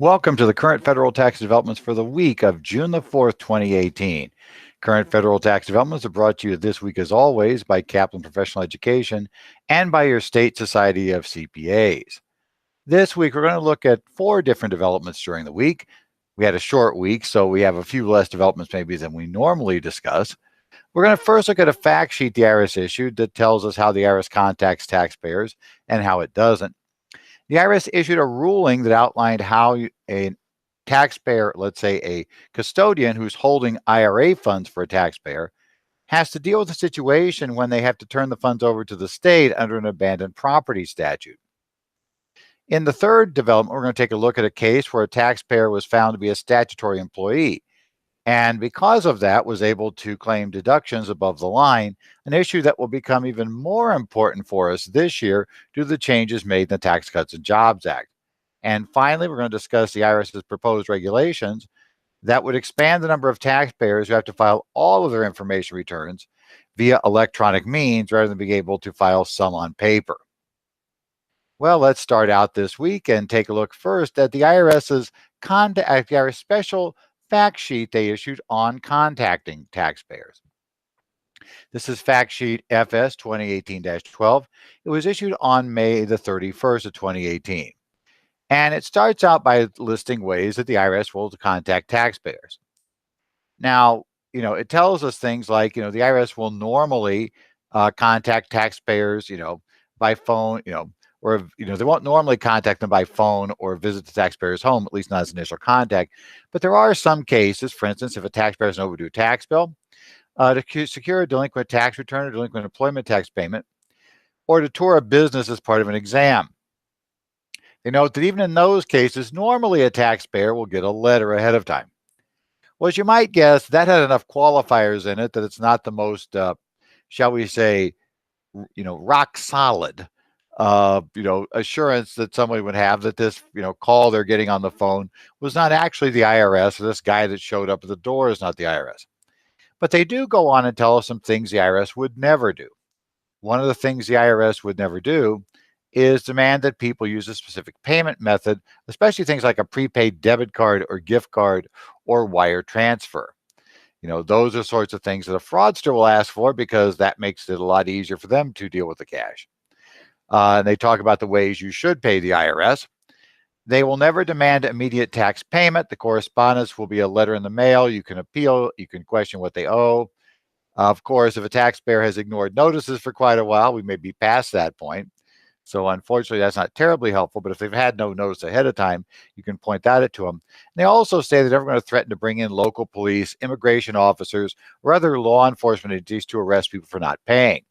Welcome to the current federal tax developments for the week of June the 4th, 2018. Current federal tax developments are brought to you this week, as always, by Kaplan Professional Education and by your state society of CPAs. This week, we're going to look at 4 different developments during the week. We had a short week, so we have a few less developments maybe than we normally discuss. We're going to first look at a fact sheet the IRS issued that tells us how the IRS contacts taxpayers and how it doesn't. The IRS issued a ruling that outlined how a taxpayer, let's say a custodian who's holding IRA funds for a taxpayer, has to deal with a situation when they have to turn the funds over to the state under an abandoned property statute. In the third development, we're going to take a look at a case where a taxpayer was found to be a statutory employee, and because of that was able to claim deductions above the line, an issue that will become even more important for us this year due to the changes made in the Tax Cuts and Jobs Act. And finally, we're going to discuss the IRS's proposed regulations that would expand the number of taxpayers who have to file all of their information returns via electronic means rather than being able to file some on paper. Well, let's start out this week and take a look first at the IRS's special fact sheet they issued on contacting taxpayers. This is fact sheet FS 2018-12. It was issued on May the 31st of 2018. And it starts out by listing ways that the IRS will contact taxpayers. Now, it tells us things like, the IRS will normally contact taxpayers, by phone, or, they won't normally contact them by phone or visit the taxpayer's home, at least not as initial contact. But there are some cases, for instance, if a taxpayer has an overdue tax bill, to secure a delinquent tax return or delinquent employment tax payment, or to tour a business as part of an exam. They note that even in those cases, normally a taxpayer will get a letter ahead of time. Well, as you might guess, that had enough qualifiers in it that it's not the most, shall we say, rock solid assurance that somebody would have that this, call they're getting on the phone was not actually the IRS, or this guy that showed up at the door is not the IRS. But they do go on and tell us some things the IRS would never do. One of the things the IRS would never do is demand that people use a specific payment method, especially things like a prepaid debit card or gift card or wire transfer. Those are sorts of things that a fraudster will ask for because that makes it a lot easier for them to deal with the cash. And they talk about the ways you should pay the IRS. They will never demand immediate tax payment. The correspondence will be a letter in the mail. You can appeal. You can question what they owe. Of course, if a taxpayer has ignored notices for quite a while, we may be past that point. So unfortunately, that's not terribly helpful. But if they've had no notice ahead of time, you can point that out to them. And they also say that they're going to threaten to bring in local police, immigration officers, or other law enforcement agencies to arrest people for not paying.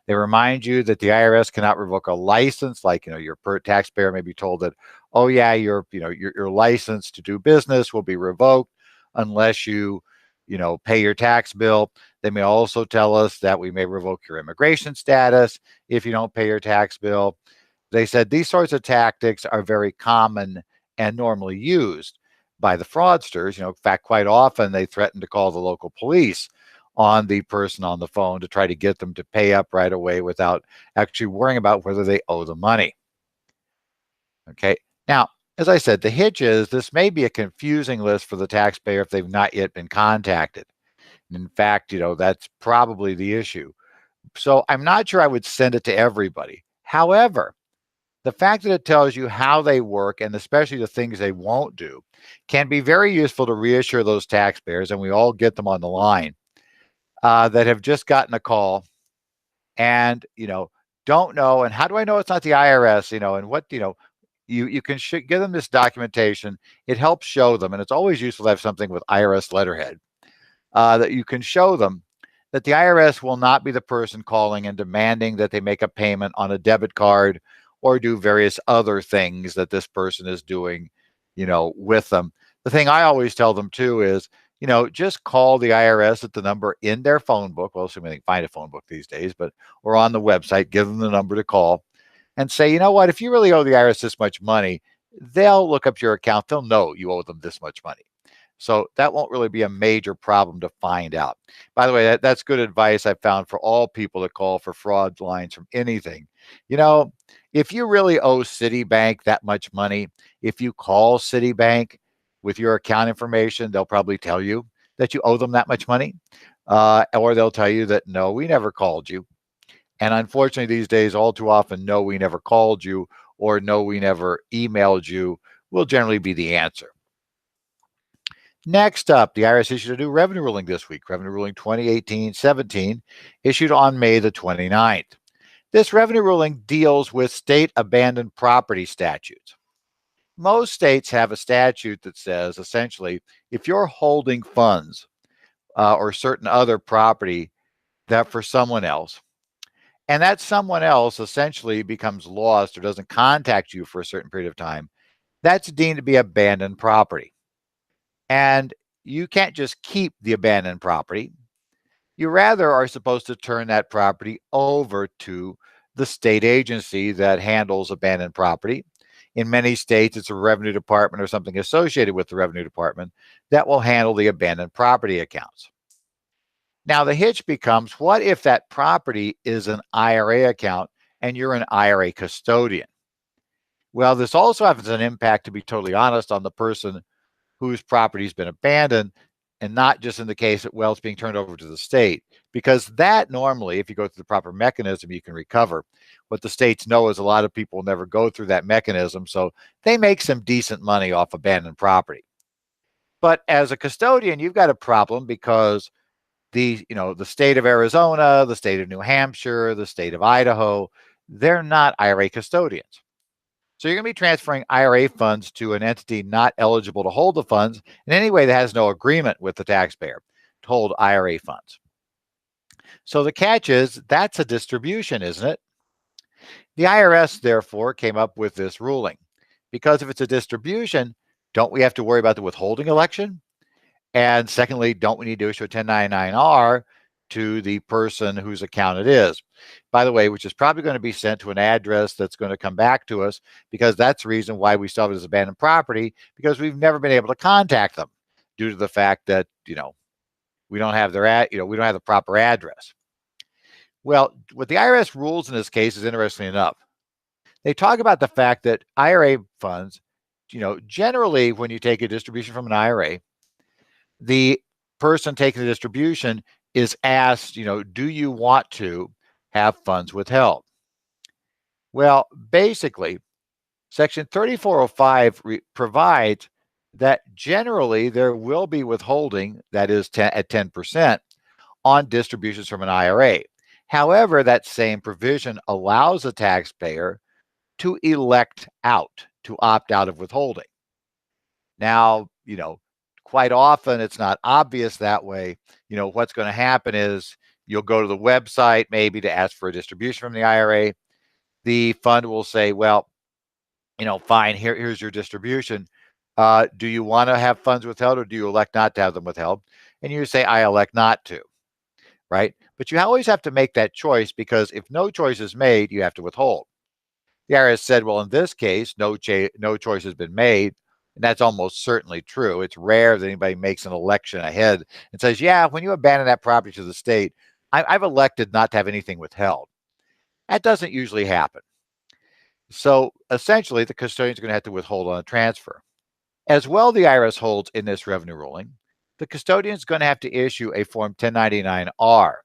They remind you that the IRS cannot revoke a license, like, your taxpayer may be told that, oh yeah, your license to do business will be revoked unless you, pay your tax bill. They may also tell us that we may revoke your immigration status if you don't pay your tax bill. They said these sorts of tactics are very common and normally used by the fraudsters. In fact, quite often they threaten to call the local police on the person on the phone to try to get them to pay up right away without actually worrying about whether they owe the money. Okay. Now, as I said, the hitch is this may be a confusing list for the taxpayer if they've not yet been contacted. In fact, that's probably the issue. So I'm not sure I would send it to everybody. However, the fact that it tells you how they work and especially the things they won't do can be very useful to reassure those taxpayers, and we all get them on the line, that have just gotten a call and, don't know. And how do I know it's not the IRS? And what, you can give them this documentation. It helps show them, and it's always useful to have something with IRS letterhead that you can show them that the IRS will not be the person calling and demanding that they make a payment on a debit card or do various other things that this person is doing, with them. The thing I always tell them too is, just call the IRS at the number in their phone book. Well, assuming they can find a phone book these days, or on the website, give them the number to call and say, you know what, if you really owe the IRS this much money, they'll look up your account. They'll know you owe them this much money. So that won't really be a major problem to find out. By the way, that's good advice I found for all people that call for fraud lines from anything. You know, if you really owe Citibank that much money, if you call Citibank with your account information, they'll probably tell you that you owe them that much money. Or they'll tell you that, no, we never called you. And unfortunately, these days, all too often, no, we never called you or no, we never emailed you will generally be the answer. Next up, the IRS issued a new revenue ruling this week, Revenue Ruling 2018-17, issued on May the 29th. This revenue ruling deals with state abandoned property statutes. Most states have a statute that says, essentially, if you're holding funds or certain other property that for someone else, and that someone else essentially becomes lost or doesn't contact you for a certain period of time, that's deemed to be abandoned property. And you can't just keep the abandoned property. You rather are supposed to turn that property over to the state agency that handles abandoned property. In many states, it's a revenue department or something associated with the revenue department that will handle the abandoned property accounts. Now, the hitch becomes, what if that property is an IRA account and you're an IRA custodian? Well, this also has an impact, to be totally honest, on the person whose property has been abandoned, and not just in the case that, well, it's being turned over to the state, because that normally, if you go through the proper mechanism, you can recover. What the states know is a lot of people never go through that mechanism, so they make some decent money off abandoned property. But as a custodian, you've got a problem because the state of Arizona, the state of New Hampshire, the state of Idaho, they're not IRA custodians. So you're going to be transferring IRA funds to an entity not eligible to hold the funds in any way that has no agreement with the taxpayer to hold IRA funds. So the catch is, that's a distribution, isn't it? The IRS, therefore, came up with this ruling. Because if it's a distribution, don't we have to worry about the withholding election? And secondly, don't we need to issue a 1099-R to the person whose account it is? By the way, which is probably going to be sent to an address that's going to come back to us, because that's the reason why we still have it as abandoned property, because we've never been able to contact them due to the fact that, we don't have we don't have the proper address. Well, what the IRS rules in this case is interesting enough. They talk about the fact that IRA funds, generally when you take a distribution from an IRA, the person taking the distribution is asked, do you want to have funds withheld? Well, basically, Section 3405 provides that generally there will be withholding, that is at 10%, on distributions from an IRA. However, that same provision allows a taxpayer to elect out, to opt out of withholding. Now, quite often it's not obvious that way. What's going to happen is you'll go to the website maybe to ask for a distribution from the IRA. The fund will say, well, fine, here's your distribution. Do you want to have funds withheld, or do you elect not to have them withheld? And you say, I elect not to, right? But you always have to make that choice, because if no choice is made, you have to withhold. The IRS said, well, in this case, no choice has been made. And that's almost certainly true. It's rare that anybody makes an election ahead and says, yeah, when you abandon that property to the state, I've elected not to have anything withheld. That doesn't usually happen. So essentially, the custodian is going to have to withhold on a transfer. As well, the IRS holds in this revenue ruling, the custodian is going to have to issue a Form 1099-R.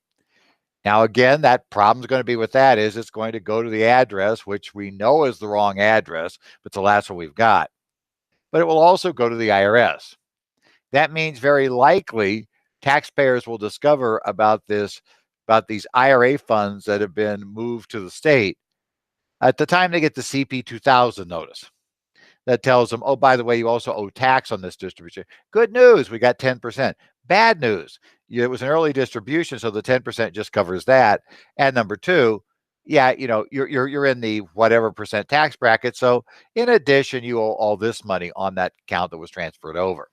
Now, again, that problem's going to be with that is it's going to go to the address, which we know is the wrong address, but it's the last one we've got. But it will also go to the IRS. That means very likely taxpayers will discover about these IRA funds that have been moved to the state at the time they get the CP 2000 notice that tells them, oh, by the way, you also owe tax on this distribution. Good news, we got 10%. Bad news, it was an early distribution, so the 10% just covers that. And number two, yeah, you're in the whatever percent tax bracket. So in addition, you owe all this money on that account that was transferred over.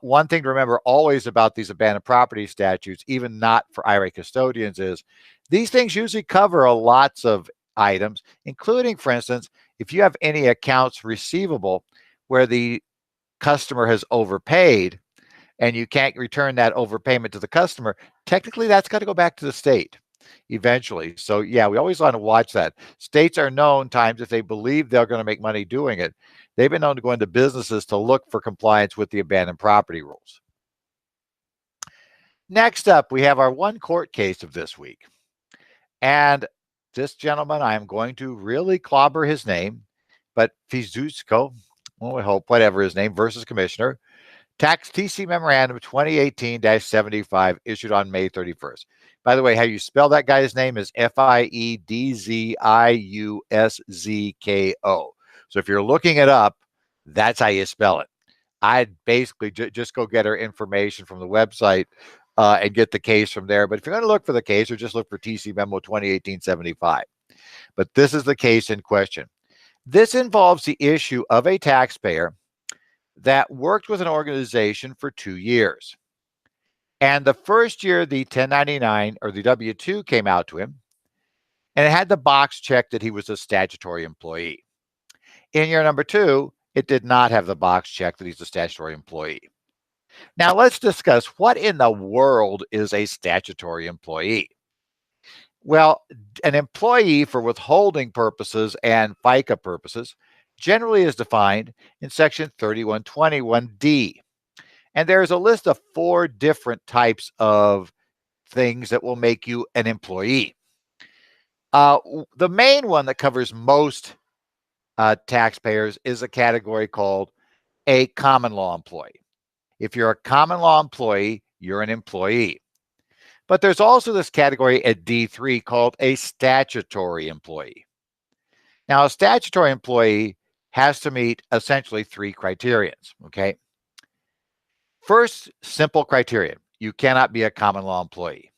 One thing to remember always about these abandoned property statutes, even not for IRA custodians, is these things usually cover lots of items, including, for instance, if you have any accounts receivable where the customer has overpaid and you can't return that overpayment to the customer, technically that's got to go back to the state eventually. So yeah, we always want to watch that. States are known times if they believe they're going to make money doing it, they've been known to go into businesses to look for compliance with the abandoned property rules. Next up, we have our one court case of this week. And this gentleman, I am going to really clobber his name, but Fizusko, well, we hope, whatever his name, versus Commissioner, Tax TC Memorandum 2018-75 issued on May 31st. By the way, how you spell that guy's name is Fieddziuszko. So if you're looking it up, that's how you spell it. I'd basically just go get our information from the website and get the case from there. But if you're going to look for the case, or just look for TC Memo 2018-75. But this is the case in question. This involves the issue of a taxpayer that worked with an organization for 2 years. And the first year, the 1099 or the W-2 came out to him, and it had the box check that he was a statutory employee. In year number 2, it did not have the box check that he's a statutory employee. Now, let's discuss what in the world is a statutory employee. Well, an employee for withholding purposes and FICA purposes generally is defined in Section 3121D. And there's a list of 4 different types of things that will make you an employee. The main one that covers most taxpayers is a category called a common law employee. If you're a common law employee, you're an employee. But there's also this category at D3 called a statutory employee. Now, a statutory employee has to meet essentially 3 criterions, okay? First, simple criterion. You cannot be a common law employee.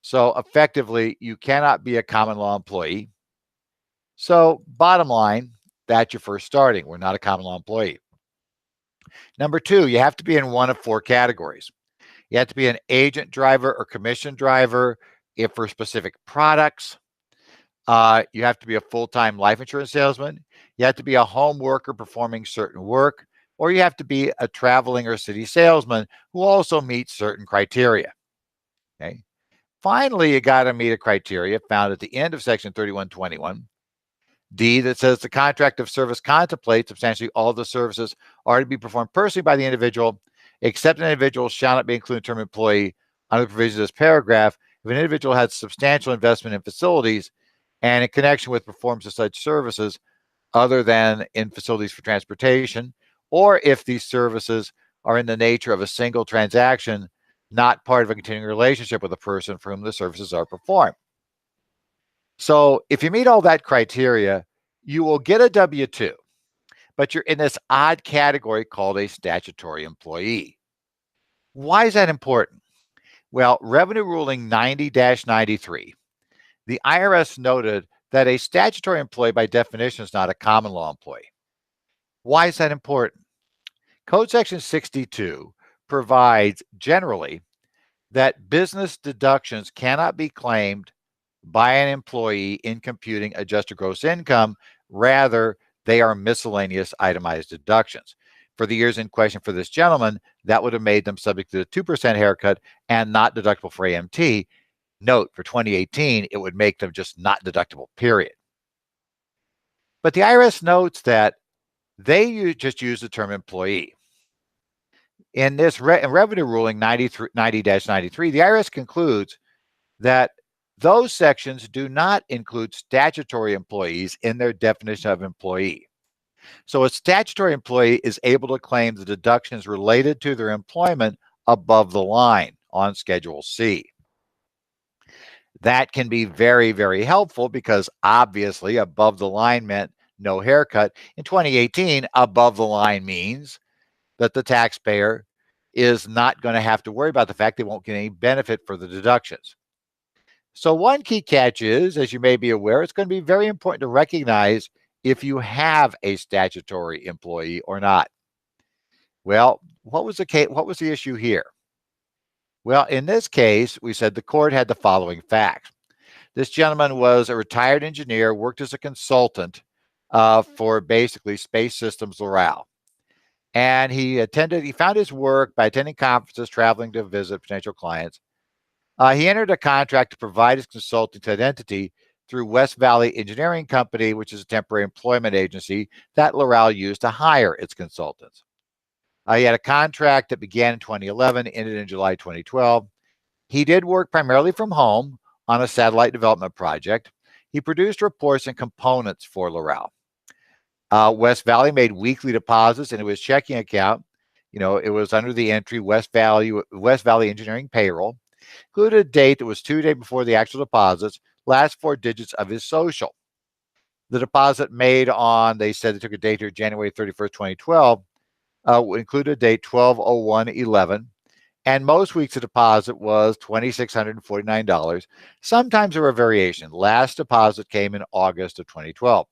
So effectively, you cannot be a common law employee. So bottom line, that's your first starting. We're not a common law employee. Number 2, you have to be in one of 4 categories. You have to be an agent driver or commission driver if for specific products. You have to be a full-time life insurance salesman. You have to be a home worker performing certain work, or you have to be a traveling or city salesman who also meets certain criteria. Okay. Finally, you got to meet a criteria found at the end of Section 3121. D, that says the contract of service contemplates substantially all the services are to be performed personally by the individual, except an individual shall not be included in the term employee under the provisions of this paragraph if an individual has substantial investment in facilities and in connection with performance of such services other than in facilities for transportation, or if these services are in the nature of a single transaction, not part of a continuing relationship with the person for whom the services are performed. So if you meet all that criteria, you will get a W-2, but you're in this odd category called a statutory employee. Why is that important? Well, Revenue Ruling 90-93, the IRS noted that a statutory employee by definition is not a common law employee. Why is that important? Code Section 62 provides generally that business deductions cannot be claimed by an employee in computing adjusted gross income. Rather, they are miscellaneous itemized deductions. For the years in question for this gentleman, that would have made them subject to the 2% haircut and not deductible for AMT. Note, for 2018, it would make them just not deductible, period. But the IRS notes that they just use the term employee. In this Revenue Ruling 90-93, the IRS concludes that those sections do not include statutory employees in their definition of employee. So a statutory employee is able to claim the deductions related to their employment above the line on Schedule C. That can be very, very helpful because obviously above the line meant no haircut. In 2018, above the line means that the taxpayer is not going to have to worry about the fact they won't get any benefit for the deductions. So one key catch is, as you may be aware, it's going to be very important to recognize if you have a statutory employee or not. Well, what was the issue here? Well, in this case, we said the court had the following facts. This gentleman was a retired engineer, worked as a consultant for basically Space Systems Loral. And he found his work by attending conferences, traveling to visit potential clients. He entered a contract to provide his consulting to an entity through West Valley Engineering Company, which is a temporary employment agency that Loral used to hire its consultants. He had a contract that began in 2011, ended in July 2012. He did work primarily from home on a satellite development project. He produced reports and components for Loral. West Valley made weekly deposits into his checking account. It was under the entry West Valley Engineering Payroll. Included a date that was 2 days before the actual deposits, last 4 digits of his social. The deposit made on, they said they took a date here, January 31st, 2012, included a date 12/01/11. And most weeks the deposit was $2,649. Sometimes there were variations. Last deposit came in August of 2012.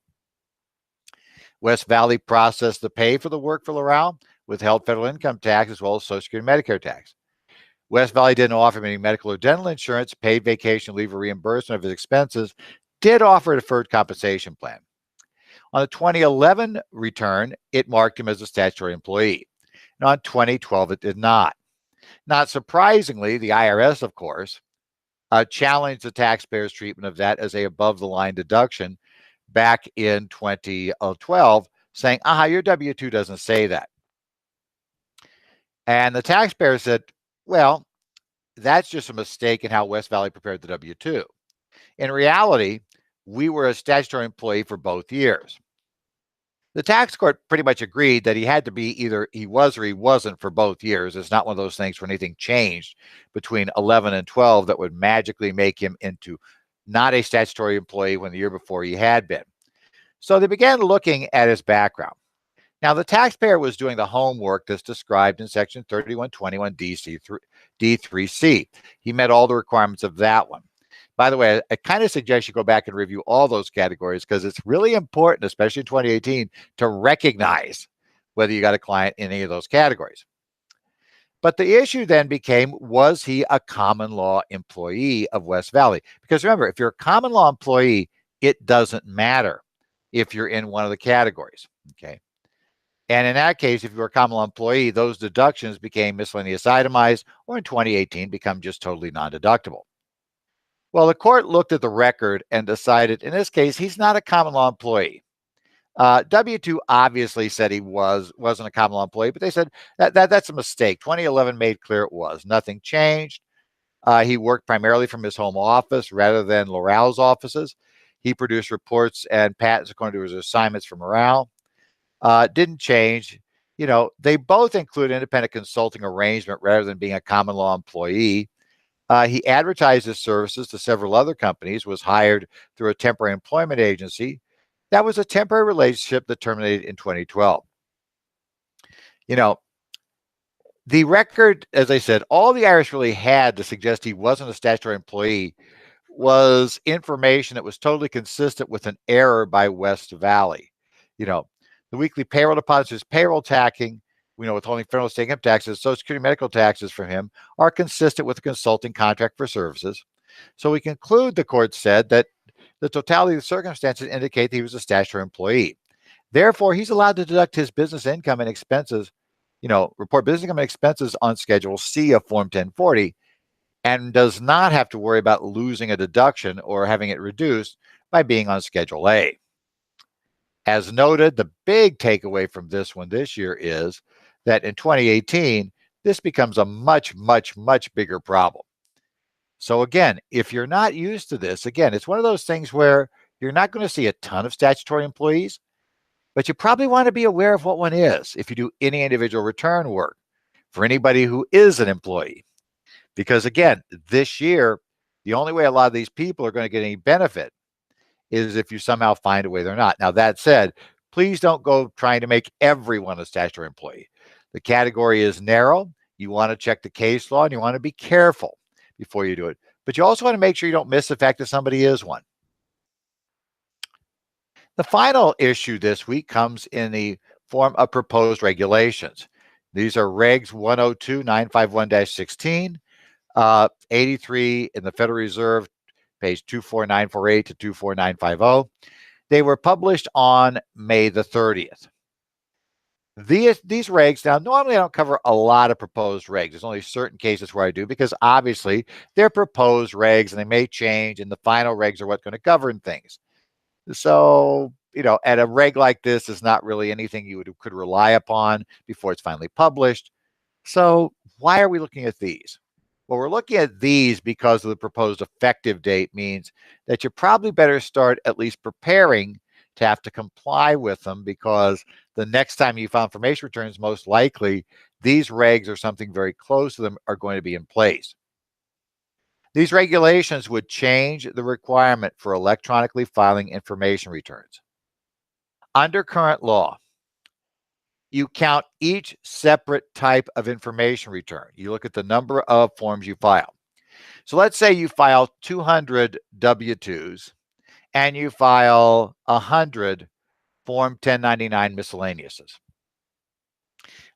West Valley processed the pay for the work for Loral, withheld federal income tax as well as Social Security and Medicare tax. West Valley didn't offer him any medical or dental insurance, paid vacation leave or reimbursement of his expenses, did offer a deferred compensation plan. On the 2011 return, it marked him as a statutory employee. And on 2012, it did not. Not surprisingly, the IRS, of course, challenged the taxpayers' treatment of that as a above-the-line deduction back in 2012, saying, your W-2 doesn't say that. And the taxpayer said, well, that's just a mistake in how West Valley prepared the W-2. In reality, we were a statutory employee for both years. The tax court pretty much agreed that he had to be either he was or he wasn't for both years. It's not one of those things where anything changed between 11 and 12 that would magically make him into not a statutory employee when the year before he had been. So they began looking at his background. Now, the taxpayer was doing the homework that's described in Section 3121 D3C. He met all the requirements of that one. By the way, I kind of suggest you go back and review all those categories because it's really important, especially in 2018, to recognize whether you got a client in any of those categories. But the issue then became, was he a common law employee of West Valley? Because remember, if you're a common law employee, it doesn't matter if you're in one of the categories, okay? And in that case, if you're a common law employee, those deductions became miscellaneous itemized, or in 2018, become just totally non-deductible. Well, the court looked at the record and decided, in this case, he's not a common law employee. W-2 obviously said he wasn't a common law employee, but they said that's a mistake. 2011 made clear it was. Nothing changed. He worked primarily from his home office rather than Loral's offices. He produced reports and patents according to his assignments from Loral. Didn't change. They both include independent consulting arrangement rather than being a common law employee. He advertised his services to several other companies, was hired through a temporary employment agency. That was a temporary relationship that terminated in 2012. The record, as I said, all the IRS really had to suggest he wasn't a statutory employee was information that was totally consistent with an error by West Valley. The weekly payroll deposits, payroll taxing, withholding federal state income taxes, Social Security medical taxes from him are consistent with the consulting contract for services. So we conclude, the court said, that the totality of the circumstances indicate that he was a statutory employee. Therefore, he's allowed to deduct his business income and expenses, report business income and expenses on Schedule C of Form 1040, and does not have to worry about losing a deduction or having it reduced by being on Schedule A. As noted, the big takeaway from this one this year is that in 2018, this becomes a much, much, much bigger problem. So again, if you're not used to this, again, it's one of those things where you're not going to see a ton of statutory employees, but you probably want to be aware of what one is if you do any individual return work for anybody who is an employee. Because again, this year, the only way a lot of these people are going to get any benefit is if you somehow find a way they're not. Now, that said, please don't go trying to make everyone a statutory employee. The category is narrow. You want to check the case law and you want to be careful before you do it. But you also want to make sure you don't miss the fact that somebody is one. The final issue this week comes in the form of proposed regulations. These are Regs 102-951-16, 83 in the Federal Reserve, page 24948 to 24950. They were published on May the 30th. These regs, now normally I don't cover a lot of proposed regs. There's only certain cases where I do because obviously they're proposed regs and they may change and the final regs are what's going to govern things. So, at a reg like this is not really anything you could rely upon before it's finally published. So why are we looking at these? Well, we're looking at these because of the proposed effective date means that you probably better start at least preparing to have to comply with them, because the next time you file information returns, most likely these regs or something very close to them are going to be in place. These regulations would change the requirement for electronically filing information returns. Under current law, you count each separate type of information return. You look at the number of forms you file. So let's say you file 200 W-2s and you file 100 Form 1099 miscellaneouses.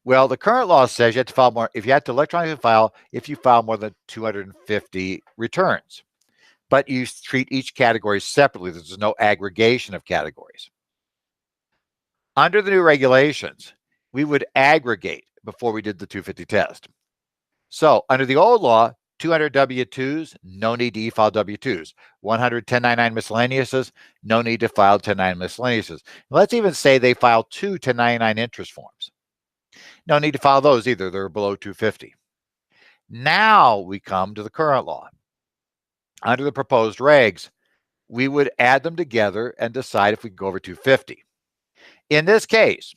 Well, the current law says you have to file more, if you have to electronically file, if you file more than 250 returns. But you treat each category separately. There's no aggregation of categories. Under the new regulations, we would aggregate before we did the 250 test. So under the old law, 200 W-2s, no need to e-file W-2s. 100 1099 miscellaneouses, no need to file 1099 miscellaneouses. Let's even say they file 2 1099 interest forms. No need to file those either. They're below 250. Now we come to the current law. Under the proposed regs, we would add them together and decide if we can go over 250. In this case,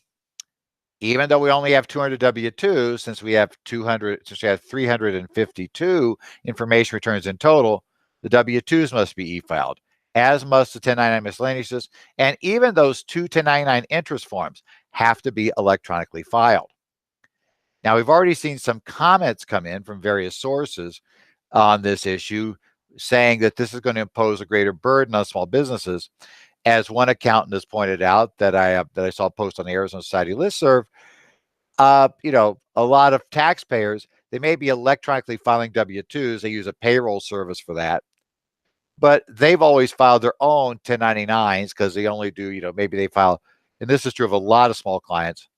even though we only have 200 W-2s, since we have 352 information returns in total, the W-2s must be e-filed, as must the 1099 miscellaneouses, and even those 2 1099 interest forms have to be electronically filed. Now, we've already seen some comments come in from various sources on this issue, saying that this is going to impose a greater burden on small businesses. As one accountant has pointed out that I saw post on the Arizona Society listserv, a lot of taxpayers, they may be electronically filing W-2s. They use a payroll service for that, but they've always filed their own 1099s because they only do, maybe they file, and this is true of a lot of small clients.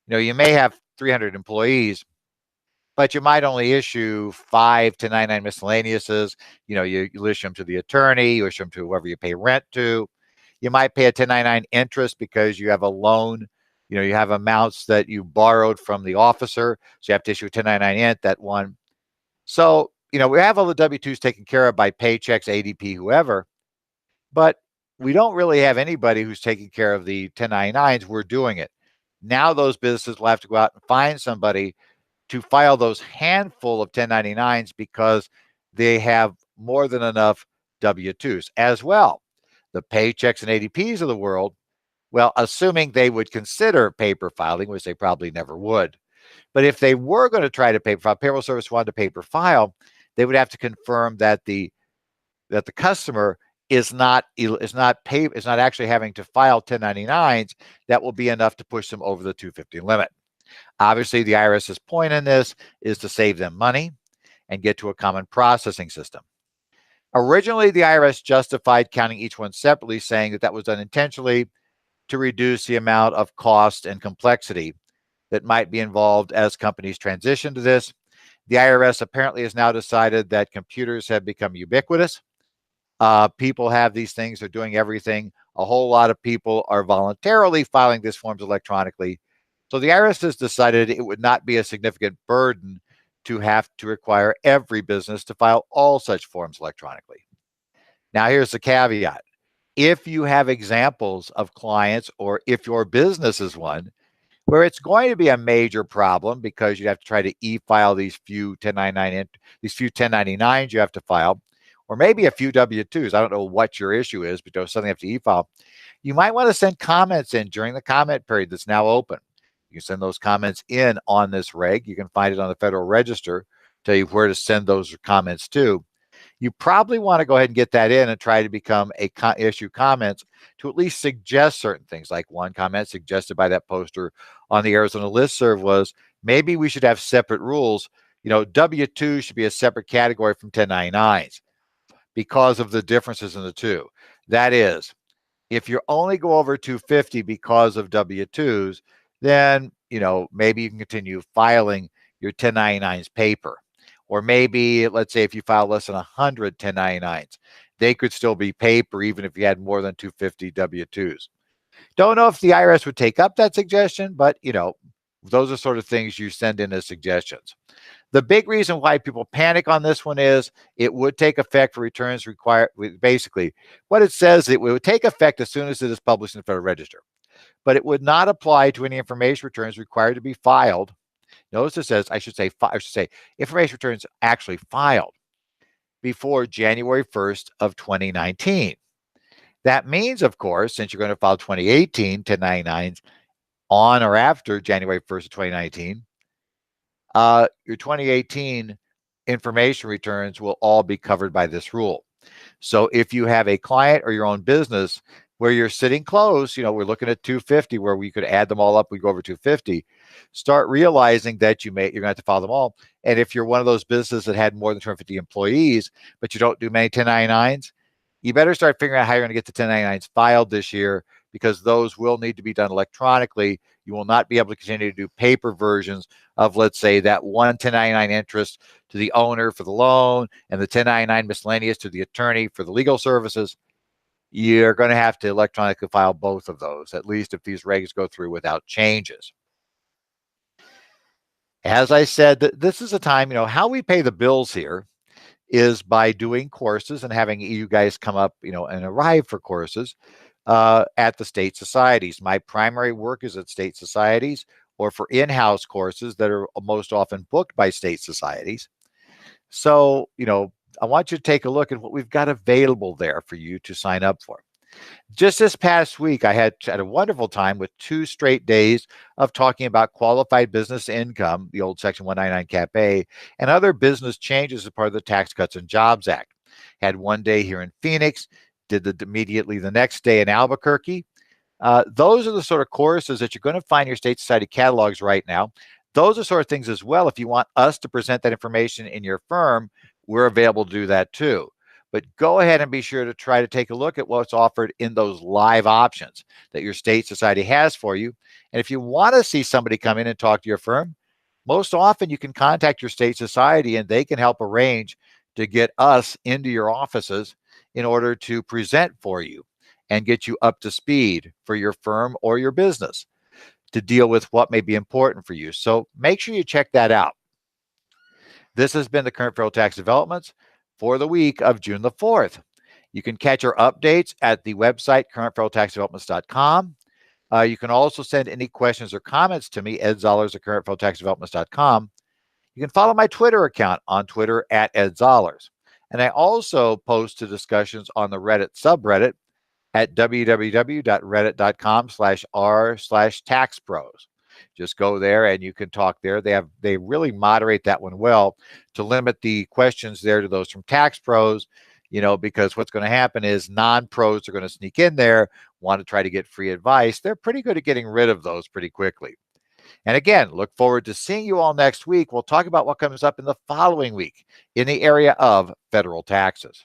You may have 300 employees, but you might only issue 5 1099 miscellaneouses. You issue them to the attorney, you issue them to whoever you pay rent to. You might pay a 1099 interest because you have a loan. You have amounts that you borrowed from the officer, so you have to issue a 1099 int, that one. So, we have all the W-2s taken care of by Paychex, ADP, whoever, but we don't really have anybody who's taking care of the 1099s. We're doing it. Now those businesses will have to go out and find somebody to file those handful of 1099s because they have more than enough W-2s as well. The Paychex and ADPs of the world, well, assuming they would consider paper filing, which they probably never would. But if they were going to try to paper file, payroll service wanted to paper file, they would have to confirm that the customer is not actually having to file 1099s that will be enough to push them over the 250 limit. Obviously, the IRS's point in this is to save them money and get to a common processing system. Originally, the IRS justified counting each one separately, saying that was done intentionally to reduce the amount of cost and complexity that might be involved as companies transition to this. The IRS apparently has now decided that computers have become ubiquitous. People have these things, they're doing everything. A whole lot of people are voluntarily filing these forms electronically. So the IRS has decided it would not be a significant burden to have to require every business to file all such forms electronically. Now, here's the caveat. If you have examples of clients, or if your business is one, where it's going to be a major problem because you have to try to e-file these few 1099s you have to file, or maybe a few W-2s. I don't know what your issue is, but there's something you have to e-file. You might want to send comments in during the comment period that's now open. You can send those comments in on this reg. You can find it on the Federal Register, tell you where to send those comments to. You probably want to go ahead and get that in and try to become issue comments to at least suggest certain things. Like one comment suggested by that poster on the Arizona listserv was, maybe we should have separate rules. W-2 should be a separate category from 1099s because of the differences in the two. That is, if you only go over 250 because of W-2s, then maybe you can continue filing your 1099s paper. Or maybe, let's say, if you file less than 100 1099s, they could still be paper even if you had more than 250 W-2s. Don't know if the IRS would take up that suggestion, but, those are sort of things you send in as suggestions. The big reason why people panic on this one is it would take effect for returns required. Basically, what it says, it would take effect as soon as it is published in the Federal Register, but it would not apply to any information returns required to be filed. Notice it says, I should say information returns actually filed before January 1st of 2019. That means, of course, since you're going to file 2018 1099s on or after January 1st of 2019, your 2018 information returns will all be covered by this rule. So if you have a client or your own business where you're sitting close, we're looking at 250 where we could add them all up, we go over 250, start realizing that you're going to have to file them all. And if you're one of those businesses that had more than 250 employees, but you don't do many 1099s, you better start figuring out how you're going to get the 1099s filed this year, because those will need to be done electronically. You will not be able to continue to do paper versions of, let's say, that one 1099 interest to the owner for the loan and the 1099 miscellaneous to the attorney for the legal services. You're going to have to electronically file both of those, at least if these regs go through without changes. As I said, this is a time, how we pay the bills here is by doing courses and having you guys come up, and arrive for courses at the state societies. My primary work is at state societies or for in-house courses that are most often booked by state societies. So, I want you to take a look at what we've got available there for you to sign up for. Just this past week, I had a wonderful time with 2 straight days of talking about qualified business income, the old Section 199 Cap A, and other business changes as part of the Tax Cuts and Jobs Act. Had one day here in Phoenix, did immediately the next day in Albuquerque. Those are the sort of courses that you're going to find in your state society catalogs right now. Those are sort of things as well. If you want us to present that information in your firm, we're available to do that too. But go ahead and be sure to try to take a look at what's offered in those live options that your state society has for you. And if you want to see somebody come in and talk to your firm, most often you can contact your state society and they can help arrange to get us into your offices in order to present for you and get you up to speed for your firm or your business to deal with what may be important for you. So make sure you check that out. This has been the Current Federal Tax Developments for the week of June the 4th. You can catch our updates at the website, currentfederaltaxdevelopments.com. You can also send any questions or comments to me, edzollers at currentfederaltaxdevelopments.com. You can follow my Twitter account on Twitter at edzollers. And I also post to discussions on the Reddit subreddit at www.reddit.com/r/taxpros. Just go there and you can talk there. They really moderate that one well to limit the questions there to those from tax pros, because what's going to happen is non-pros are going to sneak in there, want to try to get free advice. They're pretty good at getting rid of those pretty quickly. And again, look forward to seeing you all next week. We'll talk about what comes up in the following week in the area of federal taxes.